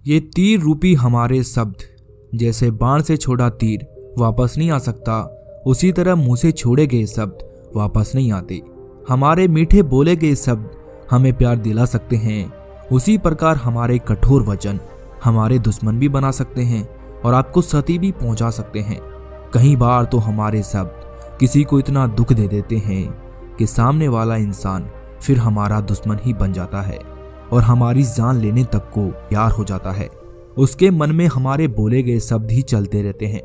ये तीर रूपी हमारे शब्द, जैसे बाण से छोड़ा तीर वापस नहीं आ सकता, उसी तरह मुंह से छोड़े गए शब्द वापस नहीं आते। हमारे मीठे बोले गए शब्द हमें प्यार दिला सकते हैं, उसी प्रकार हमारे कठोर वचन हमारे दुश्मन भी बना सकते हैं और आपको क्षति भी पहुंचा सकते हैं। कई बार तो हमारे शब्द किसी को इतना दुख दे देते हैं कि सामने वाला इंसान फिर हमारा दुश्मन ही बन जाता है और हमारी जान लेने तक को तैयार हो जाता है। उसके मन में हमारे बोले गए शब्द ही चलते रहते हैं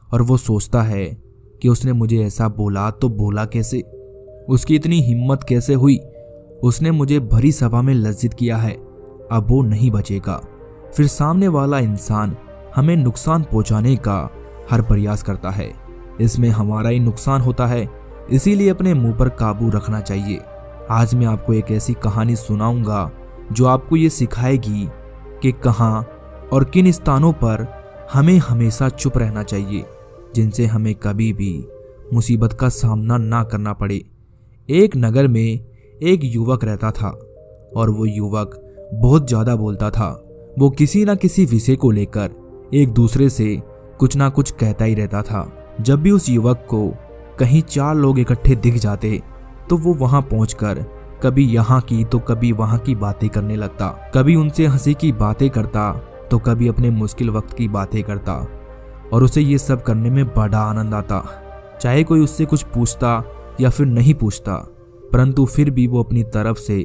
और वो सोचता है कि उसने मुझे ऐसा बोला तो बोला कैसे, उसकी इतनी हिम्मत कैसे हुई, उसने मुझे भरी सभा में लज्जित किया है, अब वो नहीं बचेगा। फिर सामने वाला इंसान हमें नुकसान पहुंचाने का हर प्रयास करता है, इसमें हमारा ही नुकसान होता है, इसीलिए अपने मुंह पर काबू रखना चाहिए। आज मैं आपको एक ऐसी कहानी सुनाऊंगा जो आपको ये सिखाएगी कि कहां और किन स्थानों पर हमें हमेशा चुप रहना चाहिए, जिनसे हमें कभी भी मुसीबत का सामना ना करना पड़े। एक नगर में एक युवक रहता था और वो युवक बहुत ज़्यादा बोलता था। वो किसी ना किसी विषय को लेकर एक दूसरे से कुछ ना कुछ कहता ही रहता था। जब भी उस युवक को कहीं 4 लोग इकट्ठे दिख जाते तो वो वहां पहुंचकर कभी यहाँ की तो कभी वहां की बातें करने लगता, कभी उनसे हंसी की बातें करता तो कभी अपने मुश्किल वक्त की बातें करता और उसे ये सब करने में बड़ा आनंद आता। चाहे कोई उससे कुछ पूछता या फिर नहीं पूछता, परंतु फिर भी वो अपनी तरफ से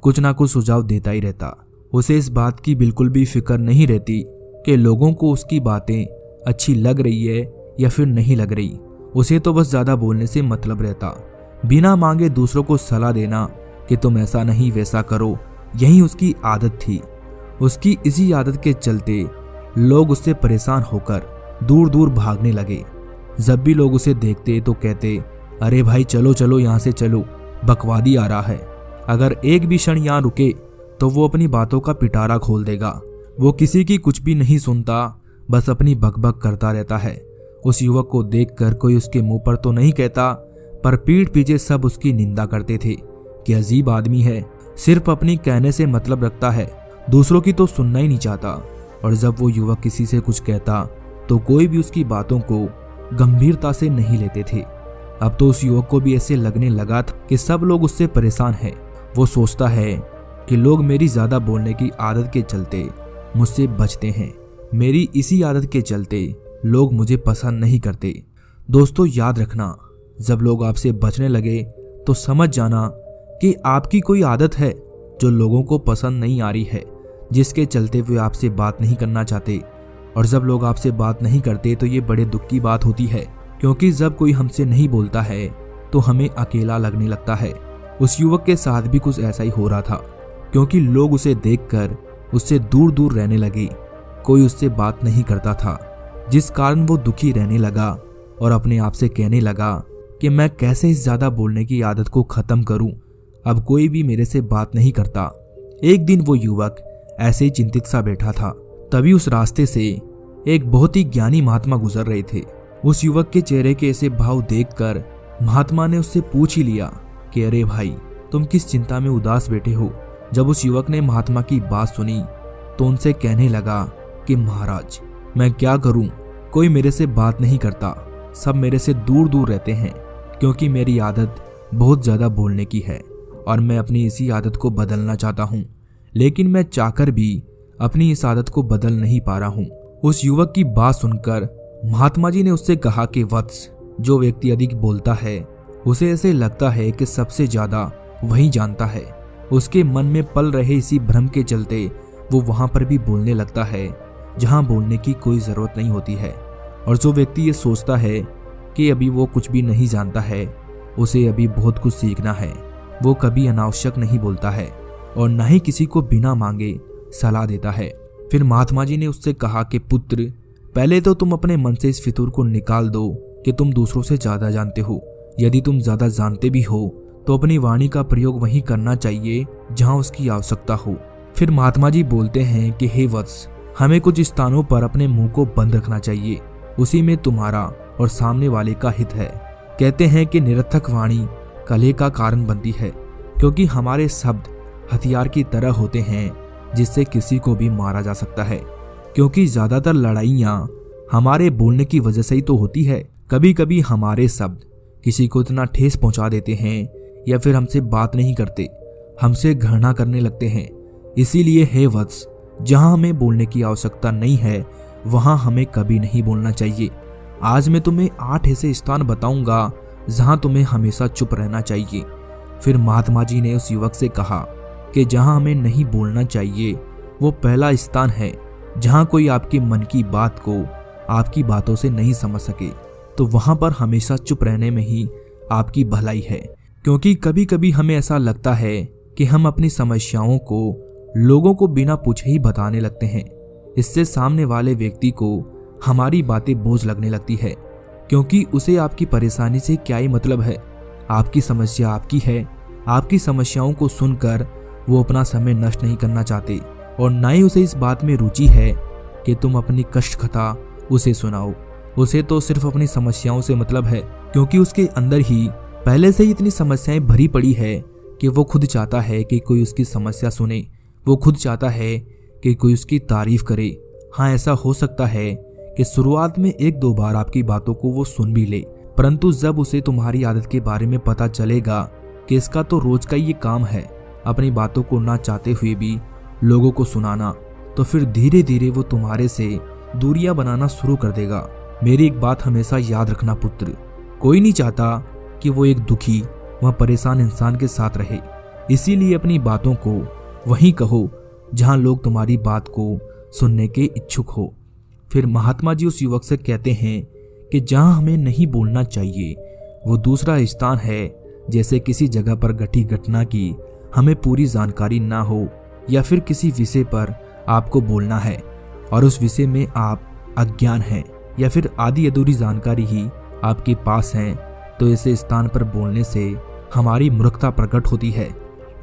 कुछ ना कुछ सुझाव देता ही रहता। उसे इस बात की बिल्कुल भी फिक्र नहीं रहती कि लोगों को उसकी बातें अच्छी लग रही है या फिर नहीं लग रही। उसे तो बस ज्यादा बोलने से मतलब रहता, बिना मांगे दूसरों को सलाह देना कि तुम ऐसा नहीं वैसा करो, यही उसकी आदत थी। उसकी इसी आदत के चलते लोग उससे परेशान होकर दूर दूर भागने लगे। जब भी लोग उसे देखते तो कहते, अरे भाई चलो चलो यहाँ से चलो, बकवादी आ रहा है। अगर एक भी क्षण यहाँ रुके तो वो अपनी बातों का पिटारा खोल देगा। वो किसी की कुछ भी नहीं सुनता, बस अपनी बकबक करता रहता है। उस युवक को देखकर कोई उसके मुंह पर तो नहीं कहता, पर पीठ पीछे सब उसकी निंदा करते थे कि अजीब आदमी है, सिर्फ अपनी कहने से मतलब रखता है, दूसरों की तो सुनना ही नहीं चाहता। और जब वो युवक किसी से कुछ कहता तो कोई भी उसकी बातों को गंभीरता से नहीं लेते थे। अब तो उस युवक को भी ऐसे लगने लगा था कि सब लोग उससे परेशान हैं। वो सोचता है कि लोग मेरी ज्यादा बोलने की आदत के चलते मुझसे बचते हैं, मेरी इसी आदत के चलते लोग मुझे पसंद नहीं करते। दोस्तों याद रखना, जब लोग आपसे बचने लगे तो समझ जाना कि आपकी कोई आदत है जो लोगों को पसंद नहीं आ रही है, जिसके चलते वे आपसे बात नहीं करना चाहते। और जब लोग आपसे बात नहीं करते तो ये बड़े दुख की बात होती है, क्योंकि जब कोई हमसे नहीं बोलता है तो हमें अकेला लगने लगता है। उस युवक के साथ भी कुछ ऐसा ही हो रहा था, क्योंकि लोग उसे देखकर उससे दूर दूर रहने लगे, कोई उससे बात नहीं करता था, जिस कारण वो दुखी रहने लगा और अपने आप से कहने लगा कि मैं कैसे इस ज्यादा बोलने की आदत को खत्म करूं, अब कोई भी मेरे से बात नहीं करता। एक दिन वो युवक ऐसे ही चिंतित सा बैठा था, तभी उस रास्ते से एक बहुत ही ज्ञानी महात्मा गुजर रहे थे। उस युवक के चेहरे के ऐसे भाव देखकर महात्मा ने उससे पूछ ही लिया कि अरे भाई, तुम किस चिंता में उदास बैठे हो। जब उस युवक ने महात्मा की बात सुनी तो उनसे कहने लगा कि महाराज, मैं क्या करूं, कोई मेरे से बात नहीं करता, सब मेरे से दूर दूर रहते हैं, क्योंकि मेरी आदत बहुत ज्यादा बोलने की है और मैं अपनी इसी आदत को बदलना चाहता हूं, लेकिन मैं चाहकर भी अपनी इस आदत को बदल नहीं पा रहा हूं। उस युवक की बात सुनकर महात्मा जी ने उससे कहा कि वत्स, जो व्यक्ति अधिक बोलता है उसे ऐसे लगता है कि सबसे ज्यादा वही जानता है। उसके मन में पल रहे इसी भ्रम के चलते वो वहां पर भी बोलने लगता है जहां बोलने की कोई जरूरत नहीं होती है। और जो व्यक्ति ये सोचता है कि अभी वो कुछ भी नहीं जानता है, उसे अभी बहुत कुछ सीखना है, वो कभी अनावश्यक नहीं बोलता है और न ही किसी को बिना मांगे सलाह देता है। फिर महात्मा जी ने उससे कहा कि पुत्र, पहले तो तुम अपने मन से इस फितूर को निकाल दो कि तुम दूसरों से ज्यादा जानते हो। यदि तुम ज्यादा जानते भी हो तो अपनी वाणी का प्रयोग वहीं करना चाहिए जहां उसकी आवश्यकता हो। फिर महात्मा जी बोलते हैं कि हे वत्स, हमें कुछ स्थानों पर अपने मुंह को बंद रखना चाहिए, उसी में तुम्हारा और सामने वाले का हित है। कहते हैं कि निरर्थक वाणी कलह का कारण बनती है, क्योंकि हमारे शब्द हथियार की तरह होते हैं जिससे किसी को भी मारा जा सकता है, क्योंकि ज्यादातर लड़ाइयाँ हमारे बोलने की वजह से ही तो होती है। कभी कभी हमारे शब्द किसी को इतना ठेस पहुंचा देते हैं या फिर हमसे बात नहीं करते, हमसे घृणा करने लगते हैं। इसीलिए हे वत्स, जहां हमें बोलने की आवश्यकता नहीं है वहां हमें कभी नहीं बोलना चाहिए। आज मैं तुम्हें 8 ऐसे स्थान बताऊंगा जहां तुम्हें हमेशा चुप रहना चाहिए। फिर महात्मा जी ने उस युवक से कहा कि जहां हमें नहीं बोलना चाहिए वो पहला स्थान है जहां कोई आपके मन की बात को आपकी बातों से नहीं समझ सके, तो वहां पर हमेशा चुप रहने में ही आपकी भलाई है। क्योंकि कभी कभी हमें ऐसा लगता है कि हम अपनी समस्याओं को लोगों को बिना पूछे ही बताने लगते हैं। इससे सामने वाले व्यक्ति को हमारी बातें बोझ लगने लगती है, क्योंकि उसे आपकी परेशानी से क्या ही मतलब है। आपकी समस्या आपकी है। आपकी समस्याओं को सुनकर वो अपना समय नष्ट नहीं करना चाहते और ना ही उसे इस बात में रुचि है कि तुम अपनी कष्ट कथा उसे सुनाओ। उसे तो सिर्फ अपनी समस्याओं से मतलब है, क्योंकि उसके अंदर ही पहले से ही इतनी समस्याएं भरी पड़ी है कि वो खुद चाहता है कि कोई उसकी समस्या सुने। वो खुद चाहता है कि कोई उसकी तारीफ करे। हाँ, ऐसा हो सकता है कि शुरुआत में 1-2 बार आपकी बातों को वो सुन भी ले, परंतु जब उसे तुम्हारी आदत के बारे में पता चलेगा कि इसका तो रोज का ये काम है अपनी बातों को ना चाहते हुए भी लोगों को सुनाना, तो फिर धीरे धीरे वो तुम्हारे से दूरियां बनाना शुरू कर देगा। मेरी एक बात हमेशा याद रखना पुत्र, कोई नहीं चाहता कि वो एक दुखी व परेशान इंसान के साथ रहे। इसीलिए अपनी बातों को वहीं कहो जहां लोग तुम्हारी बात को सुनने के इच्छुक हो। फिर महात्मा जी उस युवक से कहते हैं कि जहां हमें नहीं बोलना चाहिए वो दूसरा स्थान है जैसे किसी जगह पर घटी घटना की हमें पूरी जानकारी ना हो, या फिर किसी विषय पर आपको बोलना है और उस विषय में आप अज्ञान हैं, या फिर आधी अधूरी जानकारी ही आपके पास है, तो ऐसे स्थान पर बोलने से हमारी मूर्खता प्रकट होती है।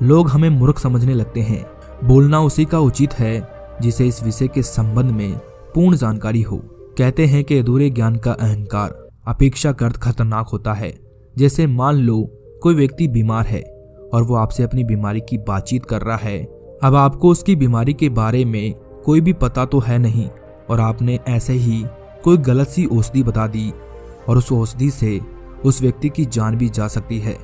लोग हमें मूर्ख समझने लगते हैं। बोलना उसी का उचित है जिसे इस विषय के संबंध में पूर्ण जानकारी हो। कहते हैं कि अधूरे ज्ञान का अहंकार अपेक्षाकृत खतरनाक होता है। जैसे मान लो कोई व्यक्ति बीमार है और वो आपसे अपनी बीमारी की बातचीत कर रहा है। अब आपको उसकी बीमारी के बारे में कोई भी पता तो है नहीं और आपने ऐसे ही कोई गलत सी औषधि बता दी और उस औषधि से उस व्यक्ति की जान भी जा सकती है।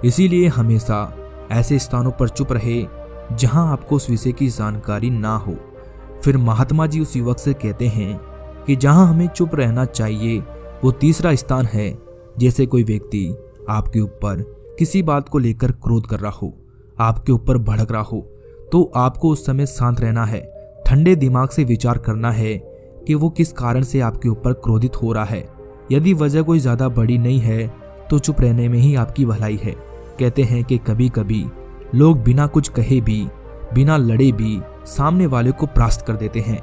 इसीलिए हमेशा ऐसे स्थानों पर चुप रहे जहां आपको उस विषय की जानकारी ना हो। फिर महात्मा जी उस युवक से कहते हैं कि जहां हमें चुप रहना चाहिए वो तीसरा स्थान है जैसे कोई व्यक्ति आपके ऊपर किसी बात को लेकर क्रोध कर रहा हो, आपके ऊपर भड़क रहा हो, तो आपको उस समय शांत रहना है। ठंडे दिमाग से विचार करना है कि वो किस कारण से आपके ऊपर क्रोधित हो रहा है। यदि वजह कोई ज्यादा बड़ी नहीं है तो चुप रहने में ही आपकी भलाई है। कहते हैं कि कभी कभी लोग बिना कुछ कहे भी, बिना लड़े भी सामने वाले को परास्त कर देते हैं।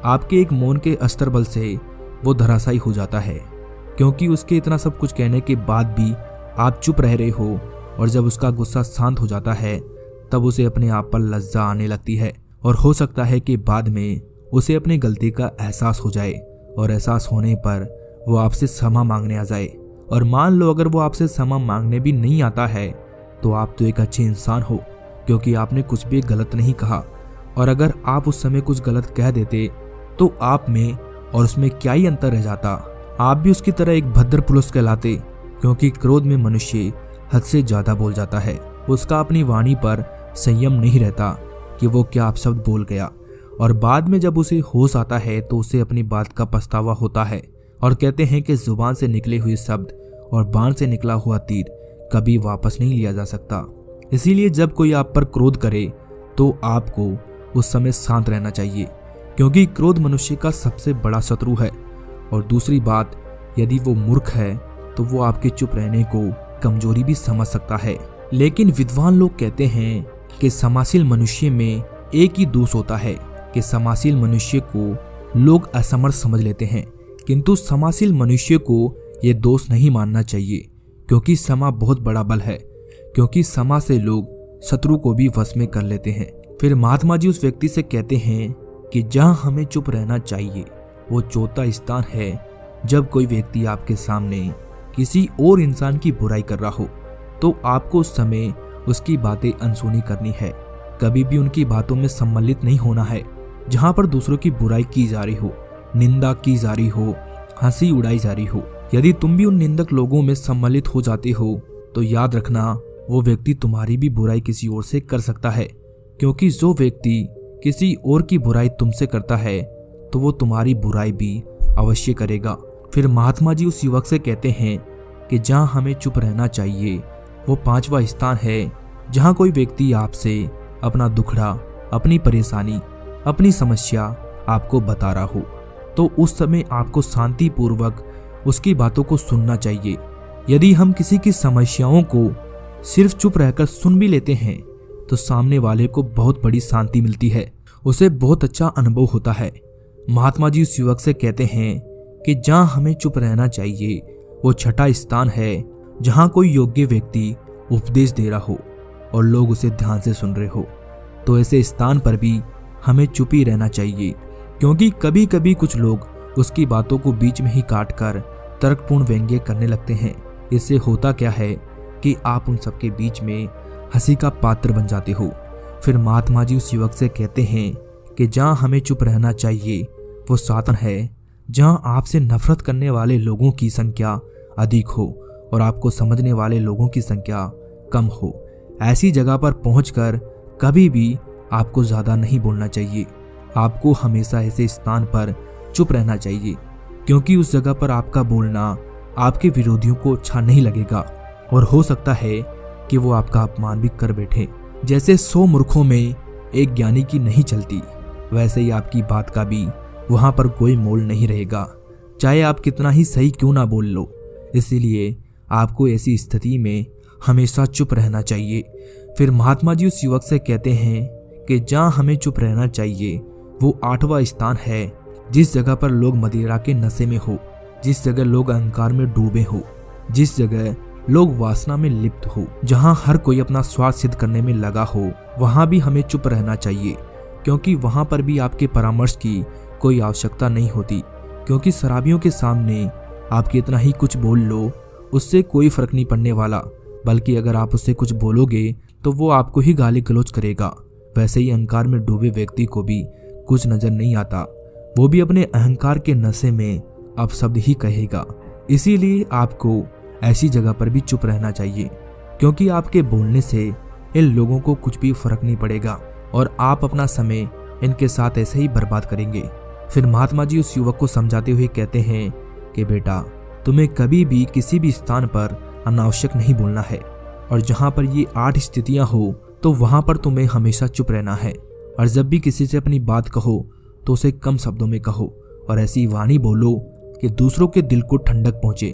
आपके एक मौन के अस्त्र बल से वो धराशायी हो जाता है, क्योंकि उसके इतना सब कुछ कहने के बाद भी आप चुप रह रहे हो। और जब उसका गुस्सा शांत हो जाता है तब उसे अपने आप पर लज्जा आने लगती है और हो सकता है कि बाद में उसे अपनी गलती का एहसास हो जाए और एहसास होने पर वो आपसे क्षमा मांगने आ जाए। और मान लो अगर वो आपसे क्षमा मांगने भी नहीं आता है तो आप तो एक अच्छे इंसान हो, क्योंकि आपने कुछ भी गलत नहीं कहा। और अगर आप उस समय कुछ गलत कह देते तो आप में और उसमें क्या ही अंतर रह जाता। आप भी उसकी तरह एक भद्र पुरुष कहलाते, क्योंकि क्रोध में मनुष्य हद से ज्यादा बोल जाता है। उसका अपनी वाणी पर संयम नहीं रहता कि वो क्या आप शब्द बोल गया, और बाद में जब उसे होश आता है तो उसे अपनी बात का पछतावा होता है। और कहते हैं कि जुबान से निकले हुए शब्द और बाण से निकला हुआ तीर कभी वापस नहीं लिया जा सकता। इसीलिए जब कोई आप पर क्रोध करे तो आपको उस समय शांत रहना चाहिए, क्योंकि क्रोध मनुष्य का सबसे बड़ा शत्रु है। और दूसरी बात, यदि वो मूर्ख है तो वो आपके चुप रहने को कमजोरी भी समझ सकता है। लेकिन विद्वान लोग कहते हैं कि समाशील मनुष्य में एक ही दोष होता है कि समाशील मनुष्य को लोग असमर्थ समझ लेते हैं, किंतु समाशील मनुष्य को ये दोष नहीं मानना चाहिए, क्योंकि समा बहुत बड़ा बल है, क्योंकि समा से लोग शत्रु को भी वश में कर लेते हैं। फिर महात्मा जी उस व्यक्ति से कहते हैं कि जहां हमें चुप रहना चाहिए वो चौथा स्थान है जब कोई व्यक्ति आपके सामने किसी और इंसान की बुराई कर रहा हो, तो आपको उस समय उसकी बातें अनसुनी करनी है। कभी भी उनकी बातों में सम्मिलित नहीं होना है। जहां पर दूसरों की बुराई की जा रही हो, निंदा की जा रही हो, हंसी उड़ाई जा रही हो, यदि तुम भी उन निंदक लोगों में सम्मिलित हो जाते हो तो याद रखना वो व्यक्ति तुम्हारी भी बुराई किसी और से कर सकता है। क्योंकि जो व्यक्ति किसी और की बुराई तुमसे करता है तो वो तुम्हारी बुराई भी अवश्य करेगा। फिर महात्मा जी उस युवक से कहते हैं कि जहां हमें चुप रहना चाहिए वो 5वां स्थान है जहां कोई व्यक्ति आपसे अपना दुखड़ा, अपनी परेशानी, अपनी समस्या आपको बता रहा हो तो उस समय आपको शांतिपूर्वक उसकी बातों को सुनना चाहिए। यदि हम किसी की समस्याओं को सिर्फ चुप रहकर सुन भी लेते हैं तो सामने वाले को बहुत बड़ी शांति मिलती है, उसे बहुत अच्छा अनुभव होता है। महात्मा जी उस युवक से कहते हैं कि जहां हमें चुप रहना चाहिए वो 6वां स्थान है जहां कोई योग्य व्यक्ति उपदेश दे रहा हो और लोग उसे ध्यान से सुन रहे हो। तो ऐसे स्थान पर भी हमें चुप ही रहना चाहिए, क्योंकि कभी कभी कुछ लोग उसकी बातों को बीच में ही काट कर तर्कपूर्ण व्यंग्य करने लगते हैं। इससे होता क्या है कि आप उन सबके बीच में हंसी का पात्र बन जाते हो। फिर महात्मा जी उस युवक से कहते हैं कि जहां हमें चुप रहना चाहिए वो साधन है जहां आपसे नफरत करने वाले लोगों की संख्या अधिक हो और आपको समझने वाले लोगों की संख्या कम हो। ऐसी जगह पर पहुंचकर कभी भी आपको ज्यादा नहीं बोलना चाहिए। आपको हमेशा ऐसे स्थान पर चुप रहना चाहिए, क्योंकि उस जगह पर आपका बोलना आपके विरोधियों को अच्छा नहीं लगेगा और हो सकता है कि वो आपका अपमान भी कर बैठे। जैसे 100 मूर्खों में एक ज्ञानी की नहीं चलती, वैसे ही आपकी बात का भी वहां पर कोई मोल नहीं रहेगा, चाहे आप कितना ही सही क्यों ना बोल लो। इसीलिए आपको ऐसी स्थिति में हमेशा चुप रहना चाहिए। फिर महात्मा जी उस युवक से कहते हैं कि जहां हमें चुप रहना चाहिए वो 8वां स्थान है जिस जगह पर लोग मदिरा के नशे में हो, जिस जगह लोग अहंकार में डूबे हो, जिस जगह लोग वासना में लिप्त हो, जहां हर कोई अपना स्वार्थ सिद्ध करने में लगा हो, वहां भी हमें चुप रहना चाहिए। क्योंकि वहां पर भी आपके परामर्श की कोई आवश्यकता नहीं होती, क्योंकि शराबियों के सामने आप कितना ही कुछ बोल लो उससे कोई फर्क नहीं पड़ने वाला, बल्कि अगर आप उससे कुछ बोलोगे तो वो आपको ही गाली गलौज करेगा। वैसे ही अहंकार में डूबे व्यक्ति को भी कुछ नजर नहीं आता, वो भी अपने अहंकार के नशे में अपशब्द ही कहेगा। इसीलिए आपको ऐसी जगह पर भी चुप रहना चाहिए, क्योंकि आपके बोलने से इन लोगों को कुछ भी फर्क नहीं पड़ेगा और आप अपना समय इनके साथ ऐसे ही बर्बाद करेंगे। फिर महात्मा जी उस युवक को समझाते हुए कहते हैं कि बेटा, तुम्हें कभी भी किसी भी स्थान पर अनावश्यक नहीं बोलना है, और जहां पर ये 8 स्थितियां हो तो वहां पर तुम्हें हमेशा चुप रहना है। और जब भी किसी से अपनी बात कहो तो उसे कम शब्दों में कहो और ऐसी वाणी बोलो कि दूसरों के दिल को ठंडक पहुंचे।